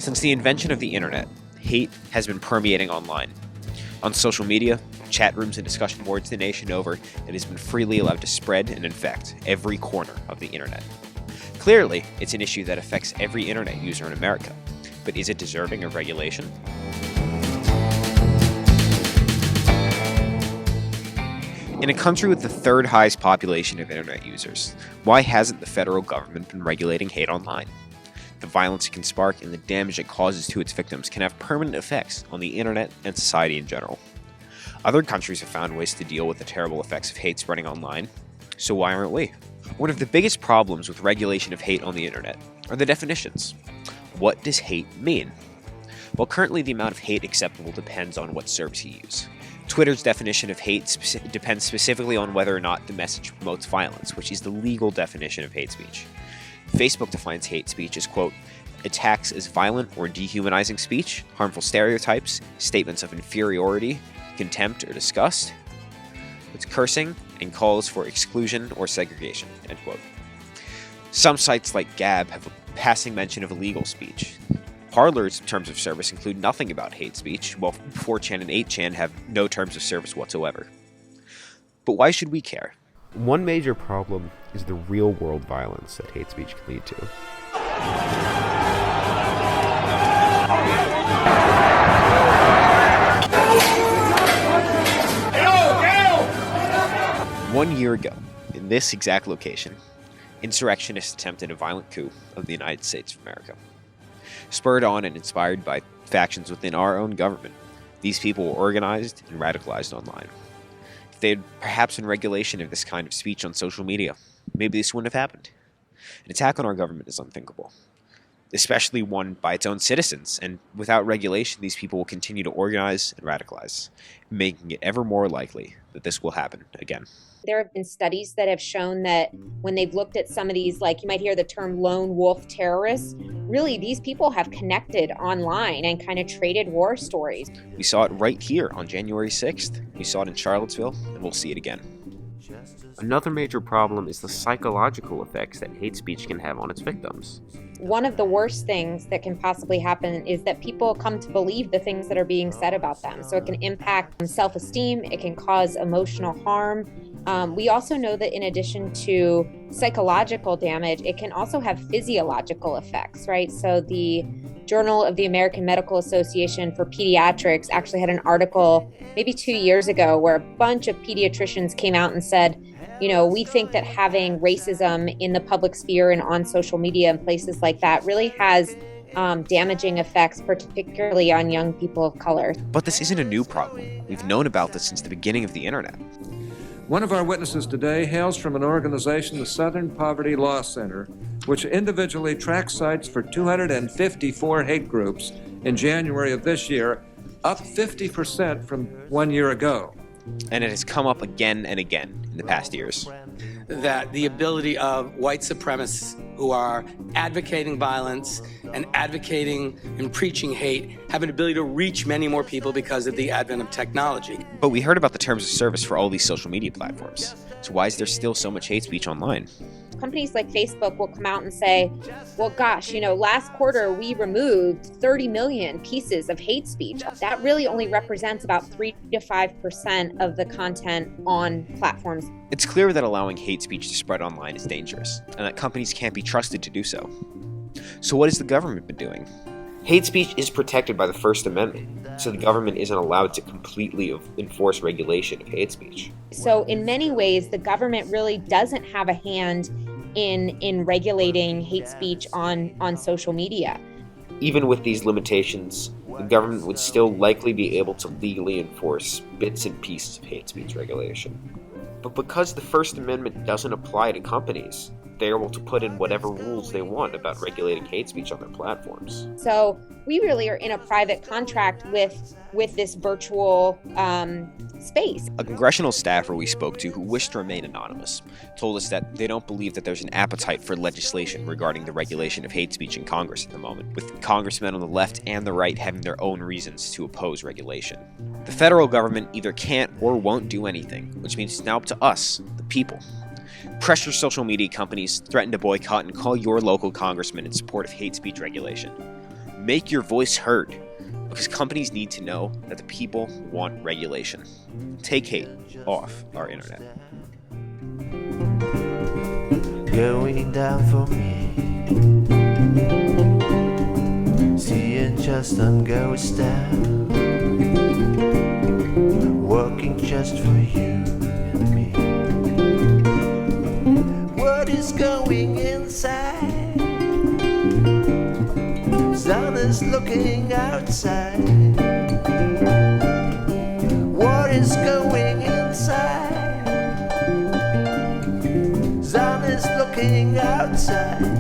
Since the invention of the internet, hate has been permeating online. On social media, chat rooms, and discussion boards the nation over, it has been freely allowed to spread and infect every corner of the internet. Clearly, it's an issue that affects every internet user in America, but is it deserving of regulation? In a country with the third highest population of internet users, why hasn't the federal government been regulating hate online? The violence it can spark and the damage it causes to its victims can have permanent effects on the internet and society in general. Other countries have found ways to deal with the terrible effects of hate spreading online, so why aren't we? One of the biggest problems with regulation of hate on the internet are the definitions. What does hate mean? Well, currently the amount of hate acceptable depends on what service you use. Twitter's definition of hate depends specifically on whether or not the message promotes violence, which is the legal definition of hate speech. Facebook defines hate speech as, quote, attacks as violent or dehumanizing speech, harmful stereotypes, statements of inferiority, contempt, or disgust. It's cursing and calls for exclusion or segregation, end quote. Some sites like Gab have a passing mention of illegal speech. Parler's terms of service include nothing about hate speech, while 4chan and 8chan have no terms of service whatsoever. But why should we care? One major problem is the real-world violence that hate speech can lead to. One year ago, in this exact location, insurrectionists attempted a violent coup of the United States of America. Spurred on and inspired by factions within our own government, these people were organized and radicalized online. If they had perhaps been regulation of this kind of speech on social media, maybe this wouldn't have happened. An attack on our government is unthinkable, especially one by its own citizens, and without regulation, these people will continue to organize and radicalize, making it ever more likely that this will happen again. There have been studies that have shown that when they've looked at some of these, like you might hear the term lone wolf terrorists, really these people have connected online and kind of traded war stories. We saw it right here on January 6th. We saw it in Charlottesville, and we'll see it again. Another major problem is the psychological effects that hate speech can have on its victims. One of the worst things that can possibly happen is that people come to believe the things that are being said about them. So it can impact self-esteem, it can cause emotional harm. We also know that in addition to psychological damage, it can also have physiological effects, right? So the Journal of the American Medical Association for Pediatrics actually had an article maybe 2 years ago where a bunch of pediatricians came out and said, you know, we think that having racism in the public sphere and on social media and places like that really has damaging effects, particularly on young people of color. But this isn't a new problem. We've known about this since the beginning of the internet. One of our witnesses today hails from an organization, the Southern Poverty Law Center, which individually tracks sites for 254 hate groups in January of this year, up 50% from 1 year ago. And it has come up again and again in the past years. That the ability of white supremacists who are advocating violence and advocating and preaching hate have an ability to reach many more people because of the advent of technology. But we heard about the terms of service for all these social media platforms. So why is there still so much hate speech online? Companies like Facebook will come out and say, well, gosh, you know, last quarter we removed 30 million pieces of hate speech. That really only represents about 3 to 5% of the content on platforms. It's clear that allowing hate speech to spread online is dangerous, and that companies can't be trusted to do so. So what has the government been doing? Hate speech is protected by the First Amendment, so the government isn't allowed to completely enforce regulation of hate speech. So in many ways, the government really doesn't have a hand in regulating hate speech on social media. Even with these limitations, the government would still likely be able to legally enforce bits and pieces of hate speech regulation. But because the First Amendment doesn't apply to companies, they're able to put in whatever rules they want about regulating hate speech on their platforms. So we really are in a private contract with this virtual space. A congressional staffer we spoke to who wished to remain anonymous told us that they don't believe that there's an appetite for legislation regarding the regulation of hate speech in Congress at the moment, with congressmen on the left and the right having their own reasons to oppose regulation. The federal government either can't or won't do anything, which means it's now up to us, the people. Pressure social media companies, threaten to boycott, and call your local congressman in support of hate speech regulation. Make your voice heard, because companies need to know that the people want regulation. Take hate off our internet. Going down for me, seeing Justin goes down, working just for you and me. What is going inside? Sun is looking outside. What is going inside? Sun is looking outside.